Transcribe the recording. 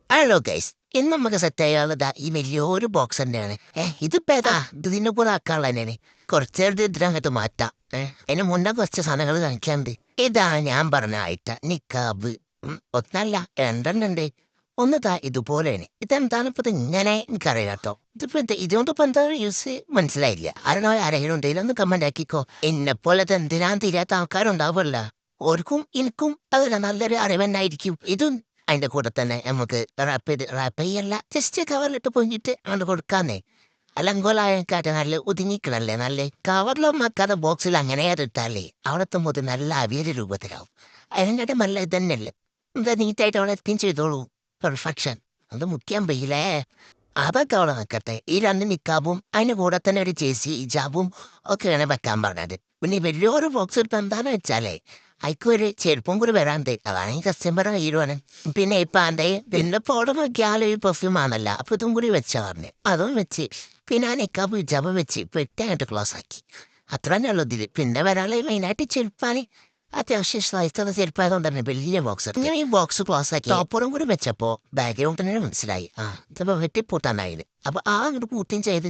Hello guys, ഇന്ന് നമുക്ക് set ചെയ്യാനുള്ളത് ഈ വലിയൊരു ബോക്സ് തന്നെയാണ്. ഇതിപ്പോ ഏതാ ഇതിനെ പോലെ ആക്കാനുള്ള തന്നെയാണ്. കുറച്ചേരത്തെ ഇതിനകത്ത് മാറ്റാം. അതിന് മുന്നേ കുറച്ച് സാധനങ്ങൾ കാണിക്കാനുണ്ട്. ഇതാണ് ഞാൻ പറഞ്ഞ ഐറ്റ നിക്കാബ്. ഒന്നല്ല രണ്ടെണ്ണം ഉണ്ട്. ഒന്ന് ഇതുപോലെയാണ്. ഇതെന്താണ് ഇപ്പൊ ഇത് ഇങ്ങനെ എനിക്കറിയാം കേട്ടോ. ഇതുകൊണ്ട് ഇപ്പൊ എന്താ യൂസ് മനസ്സിലായില്ല. ആരെങ്കിലും ഉണ്ടെങ്കിലും ഒന്ന് കമന്റ് ആക്കിക്കോ. എന്നെപ്പോലെ ഇത് എന്തിനാന്ന് തിരിയാത്ത ആൾക്കാരുണ്ടാവുമല്ലോ. ഓർക്കും എനിക്കും അതല്ല നല്ലൊരു അറിവന്നായിരിക്കും ഇതും. അതിന്റെ കൂടെ തന്നെ നമുക്ക് റാപ്പ് ചെയ്യല്ല, ജസ്റ്റ് കവറിലിട്ട് പൊങ്ങിട്ട് അങ്ങോട്ട് കൊടുക്കാന്നേ. അലങ്കോലായക്കാറ്റ് നല്ല ഒതുങ്ങിക്കണല്ലേ, നല്ല കവറിലും വെക്കാതെ ബോക്സിൽ അങ്ങനെ ഇട്ടാലേ അവിടെ എത്തുമ്പോൾ നല്ല അവിയൽ രൂപത്തിലാവും. അതിനെക്കാട്ടും നല്ല ഇത് തന്നെയല്ലേ. എന്താ നീറ്റായിട്ട് അവിടെ എത്തിയും ചെയ്തോളൂ. പെർഫെക്ഷൻ അത് മുഖ്യം പെയ്യില്ലേ. അതൊക്കെ അവിടെ നിൽക്കട്ടെ. ഈ രണ്ട് നിക്കാബും അതിന്റെ കൂടെ തന്നെ ഒരു ചേച്ചി ഇജാബും ഒക്കെയാണ് വെക്കാൻ പറഞ്ഞത്. പിന്നെ ഈ വലിയൊരു ബോക്സ് എടുത്ത് എന്താന്ന് വെച്ചാലേ അയക്കൊരു ചെരുപ്പും കൂടി വരാണ്ട്, അതാണ് ഈ കസ്റ്റമറെ കയ്യിലുമാണ്. പിന്നെ ഇപ്പൊ അതെ പിന്നെ പൗഡർ നോക്കിയാലും ഈ പെർഫ്യൂം ആണല്ല, അപ്പൊ ഇതും കൂടി വെച്ചാ പറഞ്ഞ് അതും വെച്ച് പിന്നെ ആ നിക്കാബ് ഇജാബ് വെച്ച് പെറ്റായിട്ട് ക്ലോസ് ആക്കി. അത്ര തന്നെ ഉള്ളു ഇതില്. പിന്നെ വരാനുള്ള മെയിനായിട്ട് ചെരുപ്പാണ്. അത്യാവശ്യം സൈസുള്ള ചെരുപ്പായതുകൊണ്ട് തന്നെ വലിയ ബോക്സ്. ഞാൻ ഈ ബോക്സ് ക്ലോസ് ആക്കി ടോപ്പറും കൂടി വെച്ചപ്പോ ബാക്ക്ഗ്രൗണ്ട് തന്നെ മനസ്സിലായി. ഇതിപ്പോ വെട്ടിപ്പൂട്ടാനായത്. അപ്പൊ ആ അങ്ങോട്ട് പൂട്ടുകയും ചെയ്ത്